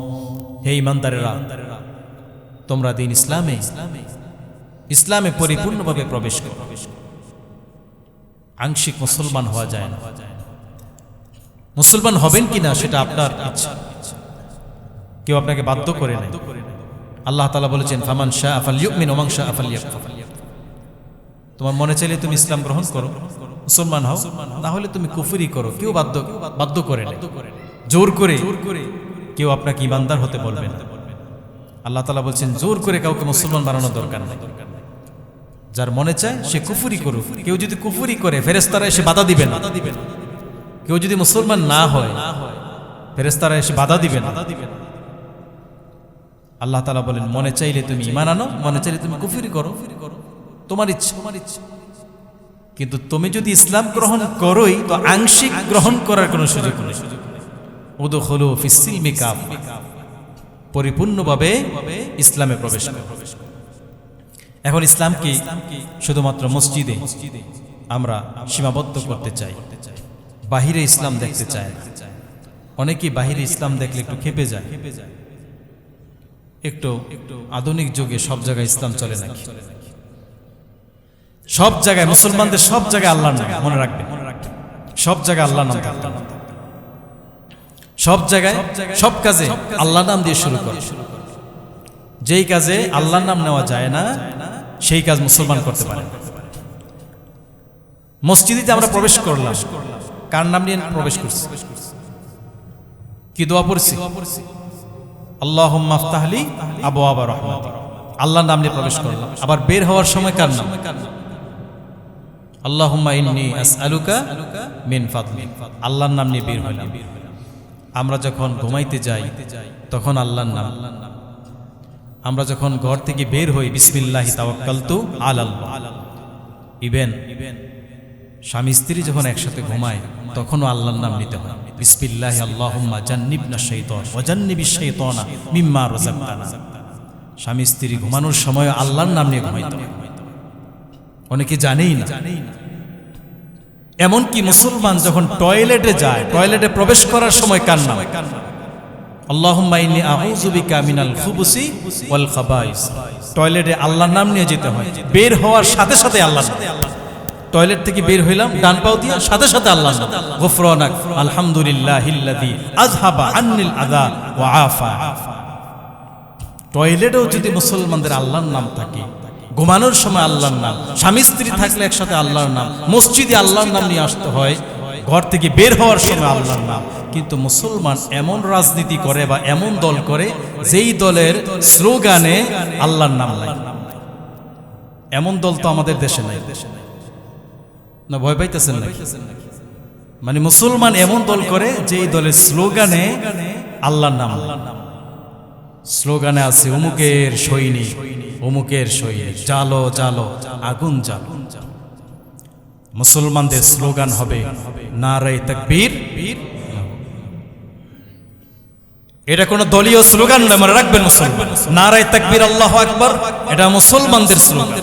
Speaker 1: হে ঈমানদারেরা, তোমরা দিন ইসলামে পরিপূর্ণভাবে প্রবেশ করো। আংশিক মুসলমান হওয়া যায় না। মুসলমান হবেন কিনা সেটা আপনার ইচ্ছা, কেউ আপনাকে বাধ্য করে নাই। আল্লাহ তাআলা বলেছেন, ফামান শাআ ফালইউমিন ওয়া মান শাআ ফালইয়াকফুর। তোমার মনে চাইলে তুমি ইসলাম গ্রহণ করো, মুসলমান হও, না হলে তুমি কুফরি করো। কেউ বাধ্য করে নাই, জোর করে কেউ আপনাকে ঈমানদার হতে বলবে না। আল্লাহ তাআলা বলছেন, জোর করে কাউকে মুসলমান বানানোর দরকার নেই। যার মনে চায় সে কুফরি করুক। কেউ যদি কুফরি করে ফেরেশতারা এসে বাধা দিবে না। কেউ যদি মুসলমান না হয় ফেরেশতারা এসে বাধা দিবে না। আল্লাহ তাআলা বলেন, মনে চাইলে তুমি ঈমান আনো, মনে চাইলে তুমি কুফরি করো, তোমার ইচ্ছা। কিন্তু তুমি যদি ইসলাম গ্রহণ করোই তো আংশিক গ্রহণ করার কোনো সুযোগ নেই। উদখুলু ফিস সিলমি কাফা, পরিপূর্ণভাবে ইসলামে প্রবেশ করো। এখন ইসলামকে শুধুমাত্র মসজিদে আমরা সীমাবদ্ধ করতে চাই, বাহিরে ইসলাম দেখতে চায়। অনেকেই বাহিরে ইসলাম দেখলে একটু ক্ষেপে যায়, একটু আধুনিক যুগে সব জায়গায় ইসলাম চলে নাকি? সব জায়গায় মুসলমানদের সব জায়গায় আল্লাহর নাম, মনে রাখবেন, সব জায়গায় আল্লাহর নাম থাকতে হবে। সব জায়গায় সব কাজে আল্লাহর নাম দিয়ে শুরু করে। যেই কাজে আল্লাহর নাম নেওয়া যায় না সেই কাজ মুসলমান করতে পারে। মসজিদে আমরা প্রবেশ করলাম, কার নাম নিয়ে প্রবেশ করছি? কি দোয়া পড়ছি? আল্লাহুম্মা আফতাহলি আবওয়াবা রাহমাতিক, আল্লাহর নাম নিয়ে প্রবেশ করলাম। আবার বের হওয়ার সময় কার নাম? আল্লাহুম্মা ইন্নী আসআলুকা মিন ফাদলিক, আল্লাহর নাম নিয়ে বের হলাম। আমরা যখন ঘুমাইতে যাই তখন আল্লাহর নাম। আমরা যখন ঘর থেকে বের হই বিসমিল্লাহি তাওয়াক্কালতু আলাল্লাহ। ইভেন স্বামী স্ত্রী যখন একসাথে ঘুমায় তখনও আল্লাহর নাম নিতে হয়। বিসমিল্লাহি আল্লাহুম্মা জান্নিবনা শাইতান ওয়া জান্নিবিশ শাইতানা মিম্মা রাযাকতানা। স্বামী স্ত্রী ঘুমানোর সময় আল্লাহর নাম নিয়ে ঘুমাইতে হয়, অনেকে জানেই না। এমনকি মুসলমান যখন টয়লেটে যায়, টয়লেটে প্রবেশ করার সময় কার নাম? আল্লাহুম্মা ইন্নী আউযু বিকা মিনাল খুবুসি ওয়াল খাবাইস। টয়লেটে আল্লাহর নাম নিয়ে যেতে হয়। বের হওয়ার সাথে সাথে আল্লাহর নাম। টয়লেট থেকে বের হইলাম, ডান পাও দিয়া সাথে সাথে আল্লাহর নাম। গফরানাক আলহামদুলিল্লাহিল্লাযী আযহাবা আন্নিল আযা ওয়া আফা। টয়লেটেও যদি মুসলমানদের আল্লাহর নাম থাকে, ঘুমানোর সময় আল্লাহর নাম, স্বামী স্ত্রী থাকলে একসাথে আল্লাহর নাম, মসজিদে আল্লাহর নাম নিয়ে আসতে হয়, ঘর থেকে বের হওয়ার সময় আল্লাহর নাম। কিন্তু মুসলমান এমন রাজনীতি করে বা এমন দল করে যেই দলের স্লোগানে আল্লাহর নাম নাই। এমন দল তো আমাদের দেশে নাই, না ভয় পাইতেছেন নাকি? মানে মুসলমান এমন দল করে যেই দলের স্লোগানে আল্লাহর নাম। স্লোগানে আছে অমুকের সৈনিক, অমুকের সৈনিক, জালো জালো আগুন জালো। মুসলমানদের স্লোগান হবে নারে তাকবীর। এটা কোন দলীয় স্লোগান নয়, মনে রাখবেন মুসলমান। নারে তাকবীর আল্লাহু আকবার, এটা মুসলমানদের স্লোগান।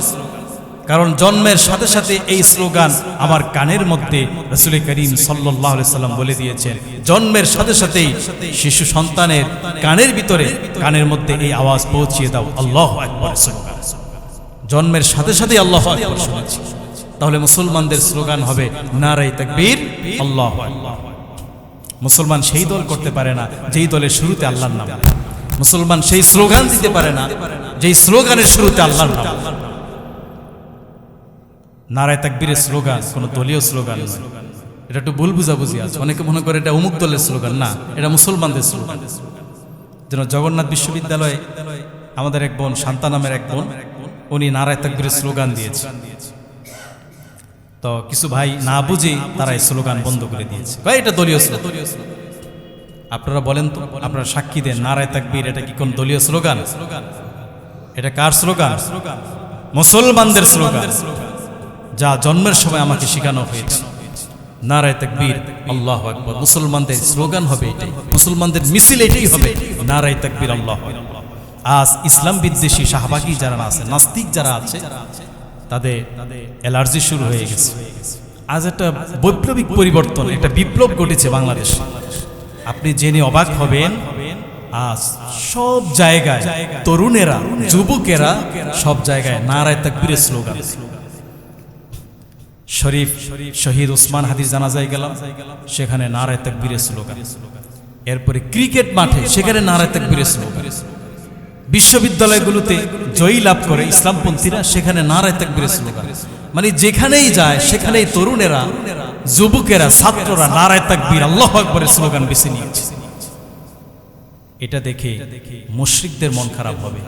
Speaker 1: কারণ জন্মের সাথে সাথে এই স্লোগান আমার কানের মধ্যে রাসূল করিম সাল্লাল্লাহু আলাইহি সাল্লাম বলে দিয়েছেন। জন্মের সাথে সাথেই শিশু সন্তানের কানের ভিতরে, কানের মধ্যে এই আওয়াজ পৌঁছিয়ে দাও আল্লাহু আকবার স্লোগান। জন্মের সাথে সাথেই আল্লাহু আকবার শুনেছি। তাহলে মুসলমানদের স্লোগান হবে নারে তাকবীর আল্লাহু আকবার। মুসলমান সেই দল করতে পারে না যেই দলের শুরুতে আল্লাহর নাম। মুসলমান সেই স্লোগান দিতে পারে না যেই স্লোগানের শুরুতে আল্লাহর নাম। নারে তাকবীরের স্লোগান কোন দলীয় স্লোগান নয়। এটা একটু ভুল বুঝাবুঝি আছে। অনেকে মনে করে এটা অমুক দলের স্লোগান, না, এটা মুসলমানদের স্লোগান। যেন জগন্নাথ বিশ্ববিদ্যালয়ে আমাদের এক বোন, শান্তা নামের এক বোন, উনি নারে তাকবীরের স্লোগান দিয়েছে। তো কিছু ভাই না বুঝে তারা এই স্লোগান বন্ধ করে দিয়েছে, এটা দলীয় স্লোগান। আপনারা বলেন তো, আপনারা সাক্ষী দেন, নারে তাকবীর এটা কি কোন দলীয় স্লোগান? এটা কার স্লোগান? মুসলমানদের স্লোগান, যা জন্মের সময় আমাকে শেখানো হয়েছে। নারে তাকবীর আল্লাহু আকবার। মুসলমানদের স্লোগান হবে এটাই, মুসলমানদের মিছিল এটাই হবে, নারে তাকবীর আল্লাহু আকবার। আজ ইসলাম বিদ্বেষী শাহবাগী যারা আছে, নাস্তিক যারা আছে, তাদের অ্যালার্জি শুরু হয়ে গেছে। আজ একটা বৈপ্লবিক পরিবর্তন, একটা বিপ্লব ঘটেছে বাংলাদেশ। আপনি জেনে অবাক হবেন, আজ সব জায়গায় তরুণেরা, যুবকেরা সব জায়গায় নারে তাকবীরের স্লোগান। শরীফ শহীদ ওসমান হাদির জানাজায় গেলাম, সেখানে নারে তাকবীরের স্লোগান। এরপরে ক্রিকেট মাঠে, সেখানে নারে তাকবীরের স্লোগান। বিশ্ববিদ্যালয়গুলোতে জয়ী লাভ করে ইসলামপন্থীরা, সেখানে নারে তাকবীরের স্লোগান। মানে যেখানেই যায় সেখানেই তরুণেরা, যুবকেরা, ছাত্ররা নারে তাকবীর আল্লাহু আকবারের স্লোগান বেছে নিয়েছে। এটা দেখে মুশরিকদের মন খারাপ হবে,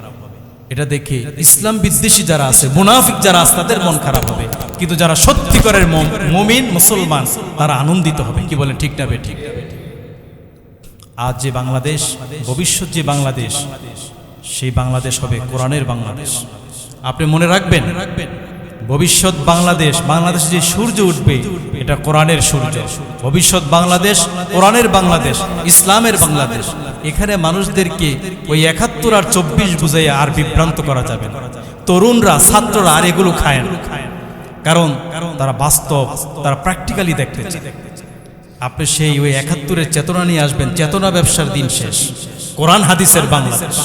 Speaker 1: এটা দেখে ইসলাম বিদ্বেষী যারা আছে, মুনাফিক যারা আছে, তাদের মন খারাপ হবে। কিন্তু যারা সত্যিকারের মুমিন মুসলমান, তারা আনন্দিত হবে। কি বলেন, ঠিক না বেঠিক? আজ যে বাংলাদেশ, ভবিষ্যৎ যে বাংলাদেশ, সেই বাংলাদেশ হবে কোরআনের বাংলাদেশ। আপনি মনে রাখবেন, ভবিষ্যৎ বাংলাদেশ, বাংলাদেশে যে সূর্য উঠবে এটা কোরআনের সূর্য। ভবিষ্যৎ বাংলাদেশ কোরআনের বাংলাদেশ, ইসলামের বাংলাদেশ। এখানে মানুষদেরকে ওই ৭১ আর ২৪ বুঝাইয়া আর বিভ্রান্ত করা যাবে না। তরুণরা, ছাত্ররা আর এগুলো খায় না, কারণ তারা বাস্তব, তারা প্র্যাকটিক্যালি দেখতে চায়। আপনি সেই ওই ৭১-এর চেতনা নিয়ে আসবেন, চেতনা ব্যবসার দিন শেষ। কোরআন হাদিসের বাংলাদেশ,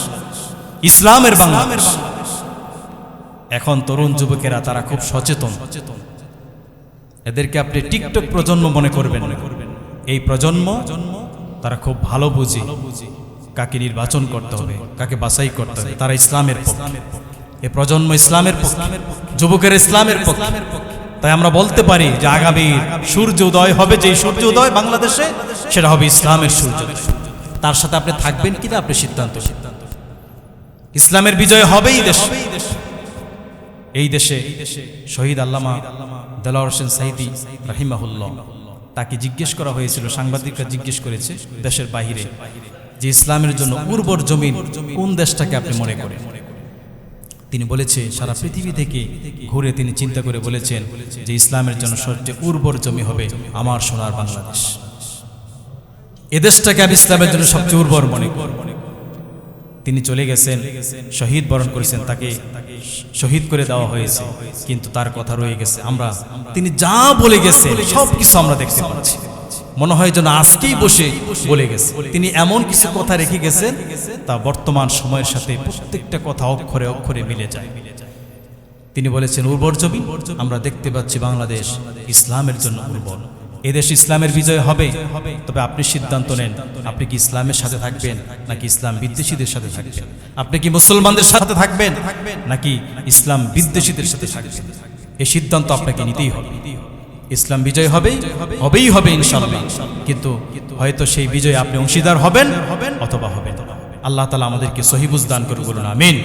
Speaker 1: ইসলামের বাংলাদেশ। এখন তরুণ যুবকেরা তারা খুব সচেতন, এদেরকে আপনি টিকটক প্রজন্ম মনে করবেন। এই প্রজন্ম তারা খুব ভালো বুঝে কাকে নির্বাচন করতে হবে, কাকে বাছাই করতে হবে। তারা ইসলামের পক্ষে, এই প্রজন্ম ইসলামের পক্ষে, যুবকের ইসলামের পক্ষে। তাই আমরা বলতে পারি যে আগামী সূর্য উদয় হবে, যে সূর্য উদয় বাংলাদেশে, সেটা হবে ইসলামের সূর্য। তার সাথে আপনি থাকবেন কিনা আপনি সিদ্ধান্ত। ইসলামের বিজয় হবেই দেশে। এই দেশে শহীদ আল্লামা দেলোয়ার হোসেন সাঈদী রাহিমাহুল্লাহ, তাকে জিজ্ঞেস করা হয়েছিল, সাংবাদিকরা জিজ্ঞেস করেছে দেশের বাহিরে, যে ইসলামের জন্য উর্বর জমিন কোন দেশটাকে আপনি মনে করেন? তিনি বলেছে সারা পৃথিবী থেকে ঘুরে তিনি চিন্তা করে বলেছেন যে ইসলামের জন্য সবচেয়ে উর্বর জমি হবে আমার সোনার বাংলাদেশ। এদেশটাকে আমি ইসলামের জন্য সবচেয়ে উর্বর মনে করি। তিনি চলে গেছেন, শহীদ বরণ করেছেন, তাকে শহীদ করে দেওয়া হয়েছে, কিন্তু তার কথা রয়ে গেছে। আমরা তিনি যা বলে গেছেন সবকিছু আমরা দেখতে পাচ্ছি, মনে হয় যেন আজকেই বসে বলে গেছে। তিনি এমন কিছু কথা রেখে গেছেন তা বর্তমান সময়ের সাথে প্রত্যেকটা কথা অক্ষরে অক্ষরে মিলে যায়। তিনি বলেছেন উর্বর জমি, আমরা দেখতে পাচ্ছি বাংলাদেশ ইসলামের জন্য উর্বর। এদেশ ইসলামের বিজয় হবে, তবে আপনি সিদ্ধান্ত নেন, আপনি কি ইসলামের সাথে থাকবেন নাকি ইসলাম বিদ্বেষীদের সাথে থাকবেন? আপনি কি মুসলমানদের সাথে থাকবেন নাকি ইসলাম বিদ্বেষীদের সাথে থাকবেন? এই সিদ্ধান্ত আপনাকে নিতেই হবে। ইসলাম বিজয় হবেই হবে ইনশাআল্লাহ, কিন্তু হয়তো সেই বিজয় আপনি অংশীদার হবেন অথবা হবেন। আল্লাহ তাআলা আমাদেরকে সহিহ বুঝ দান করুন, আমিন।